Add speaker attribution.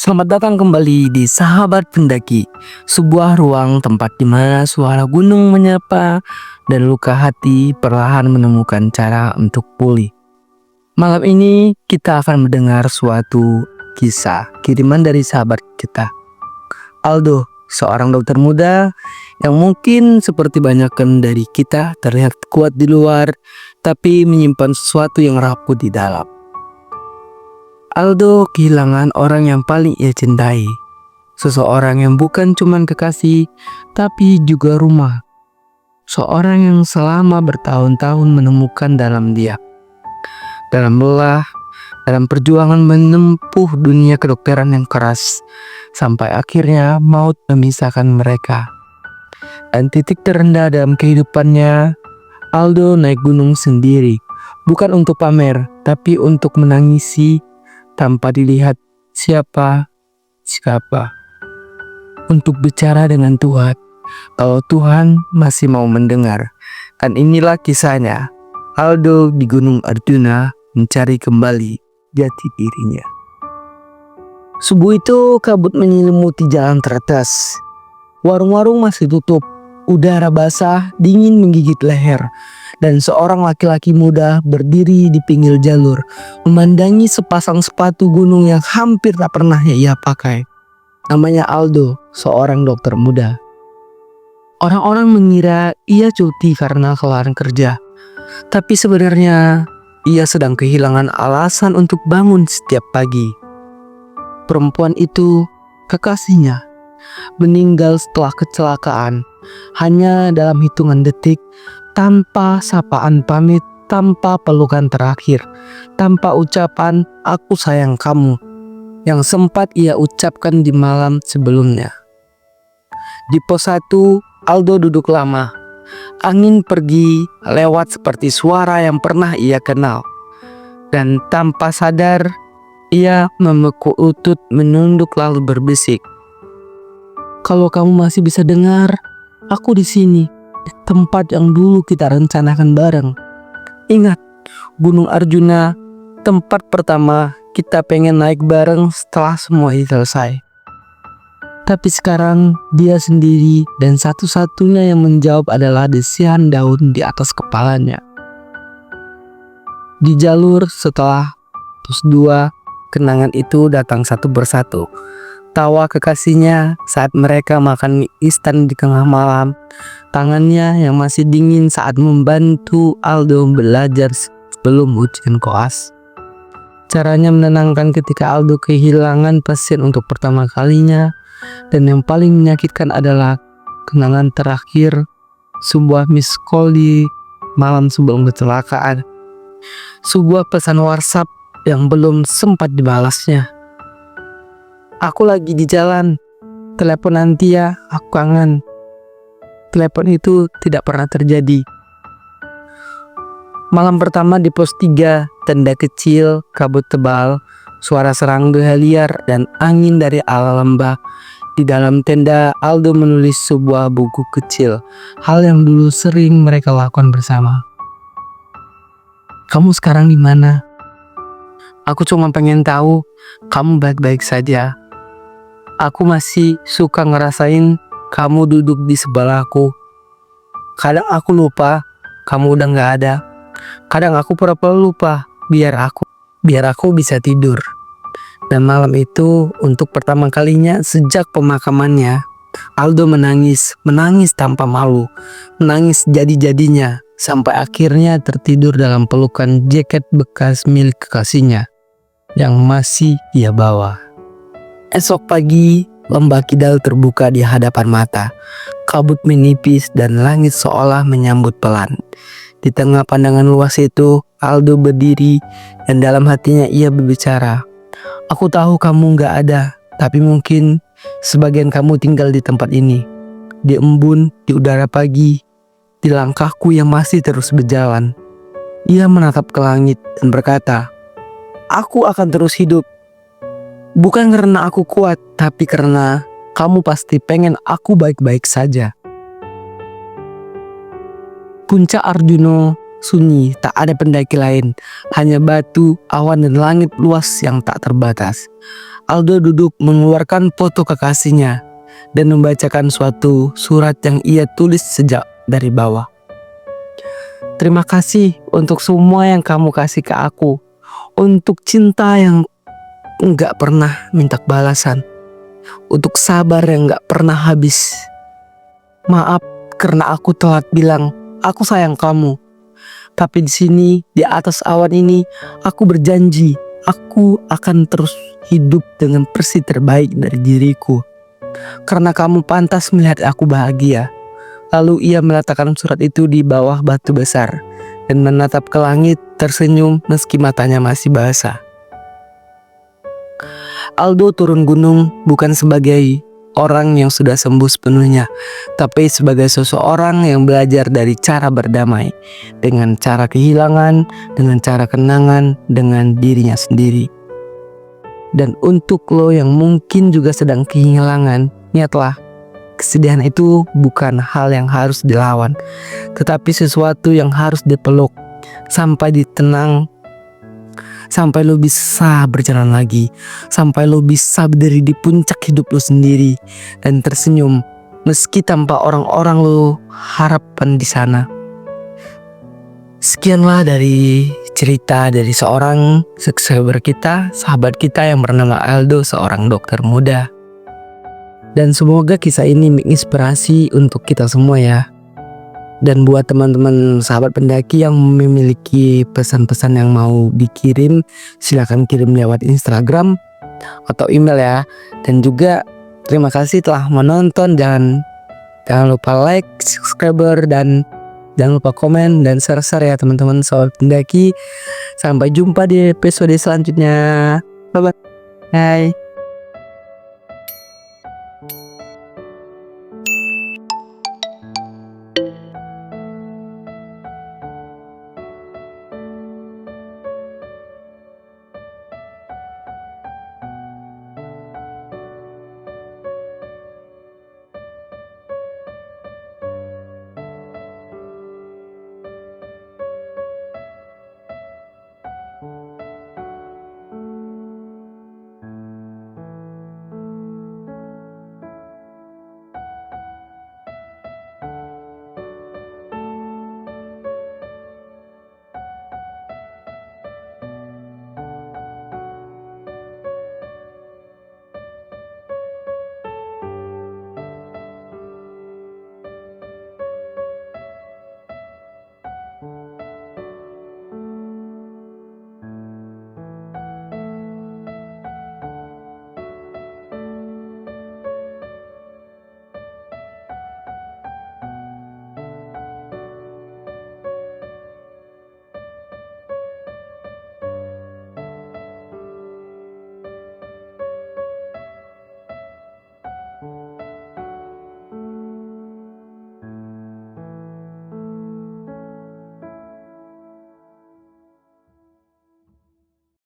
Speaker 1: Selamat datang kembali di Sahabat Pendaki, sebuah ruang tempat di mana suara gunung menyapa dan luka hati perlahan menemukan cara untuk pulih. Malam ini kita akan mendengar suatu kisah kiriman dari sahabat kita, Aldo, seorang dokter muda yang mungkin seperti banyakkan dari kita terlihat kuat di luar, tapi menyimpan sesuatu yang rapuh di dalam. Aldo kehilangan orang yang paling ia cintai. Seseorang yang bukan cuma kekasih, tapi juga rumah. Seorang yang selama bertahun-tahun menemukan dalam dia. Dalam lelah, dalam perjuangan menempuh dunia kedokteran yang keras, sampai akhirnya maut memisahkan mereka. Dan titik terendah dalam kehidupannya, Aldo naik gunung sendiri. Bukan untuk pamer, tapi untuk menangisi tanpa dilihat siapa. Untuk bicara dengan Tuhan, kalau Tuhan masih mau mendengar. Dan inilah kisahnya, Aldo di Gunung Arjuna mencari kembali jati dirinya. Subuh itu kabut menyelimuti jalan teratas. Warung-warung masih tutup, udara basah dingin menggigit leher. Dan seorang laki-laki muda berdiri di pinggir jalur, memandangi sepasang sepatu gunung yang hampir tak pernah ia pakai. Namanya Aldo, seorang dokter muda. Orang-orang mengira ia cuti karena kelelahan kerja. Tapi sebenarnya ia sedang kehilangan alasan untuk bangun setiap pagi. Perempuan itu, kekasihnya, meninggal setelah kecelakaan. Hanya dalam hitungan detik, tanpa sapaan pamit, tanpa pelukan terakhir, tanpa ucapan "aku sayang kamu" yang sempat ia ucapkan di malam sebelumnya. Di pos 1, Aldo duduk lama. Angin pergi lewat seperti suara yang pernah ia kenal. Dan tanpa sadar, ia memekuk lutut, menunduk lalu berbisik, "Kalau kamu masih bisa dengar, aku di sini. Di tempat yang dulu kita rencanakan bareng. Ingat, Gunung Arjuna, tempat pertama kita pengen naik bareng setelah semua ini selesai." Tapi sekarang dia sendiri dan satu-satunya yang menjawab adalah desian daun di atas kepalanya. Di jalur setelah pos 2, kenangan itu datang satu persatu. Tawa kekasihnya saat mereka makan mie instan di tengah malam. Tangannya yang masih dingin saat membantu Aldo belajar sebelum ujian koas. Caranya menenangkan ketika Aldo kehilangan pasien untuk pertama kalinya. Dan yang paling menyakitkan adalah kenangan terakhir, sebuah miss call di malam sebelum kecelakaan. Sebuah pesan WhatsApp yang belum sempat dibalasnya. "Aku lagi di jalan, telepon nanti ya, aku kangen." Telepon itu tidak pernah terjadi. Malam pertama di pos 3, tenda kecil, kabut tebal, suara serangga liar dan angin dari ala lembah. Di dalam tenda, Aldo menulis sebuah buku kecil, hal yang dulu sering mereka lakukan bersama. "Kamu sekarang di mana? Aku cuma pengen tahu kamu baik-baik saja. Aku masih suka ngerasain kamu duduk di sebelahku. Kadang aku lupa kamu udah gak ada. Kadang aku pura-pura lupa biar aku bisa tidur." Dan malam itu, untuk pertama kalinya sejak pemakamannya, Aldo menangis tanpa malu, menangis jadi-jadinya, sampai akhirnya tertidur dalam pelukan jaket bekas milik kekasihnya yang masih ia bawa. Esok pagi, lembah kidal terbuka di hadapan mata. Kabut menipis dan langit seolah menyambut pelan. Di tengah pandangan luas itu, Aldo berdiri dan dalam hatinya ia berbicara, "Aku tahu kamu gak ada, tapi mungkin sebagian kamu tinggal di tempat ini. Di embun, di udara pagi, di langkahku yang masih terus berjalan." Ia menatap ke langit dan berkata, "Aku akan terus hidup. Bukan karena aku kuat, tapi karena kamu pasti pengen aku baik-baik saja." Puncak Arjuna sunyi, tak ada pendaki lain, hanya batu, awan dan langit luas yang tak terbatas. Aldo duduk mengeluarkan foto kekasihnya dan membacakan suatu surat yang ia tulis sejak dari bawah. Terima kasih untuk semua yang kamu kasih ke aku. Untuk cinta yang enggak pernah minta balasan. Untuk sabar yang enggak pernah habis. Maaf karena aku telat bilang aku sayang kamu. Tapi di sini, di atas awan ini, aku berjanji aku akan terus hidup dengan versi terbaik dari diriku. Karena kamu pantas melihat aku bahagia. Lalu ia meletakkan surat itu di bawah batu besar dan menatap ke langit tersenyum meski matanya masih basah. Aldo turun gunung bukan sebagai orang yang sudah sembuh sepenuhnya, tapi sebagai seseorang yang belajar dari cara berdamai dengan cara kehilangan, dengan cara kenangan, dengan dirinya sendiri. Dan untuk lo yang mungkin juga sedang kehilangan, niatlah, kesedihan itu bukan hal yang harus dilawan, tetapi sesuatu yang harus dipeluk sampai ditenang, sampai lo bisa berjalan lagi, sampai lo bisa berdiri di puncak hidup lo sendiri dan tersenyum meski tanpa orang-orang lo harapan di sana. Sekianlah dari cerita dari seorang subscriber kita, sahabat kita yang bernama Aldo, seorang dokter muda. Dan semoga kisah ini menginspirasi untuk kita semua ya. Dan buat teman-teman sahabat pendaki yang memiliki pesan-pesan yang mau dikirim, silakan kirim lewat Instagram atau email ya. Dan juga terima kasih telah menonton. Jangan lupa like, subscriber, dan jangan lupa komen dan share ya teman-teman sahabat pendaki. Sampai jumpa di episode selanjutnya. Bye bye. Bye.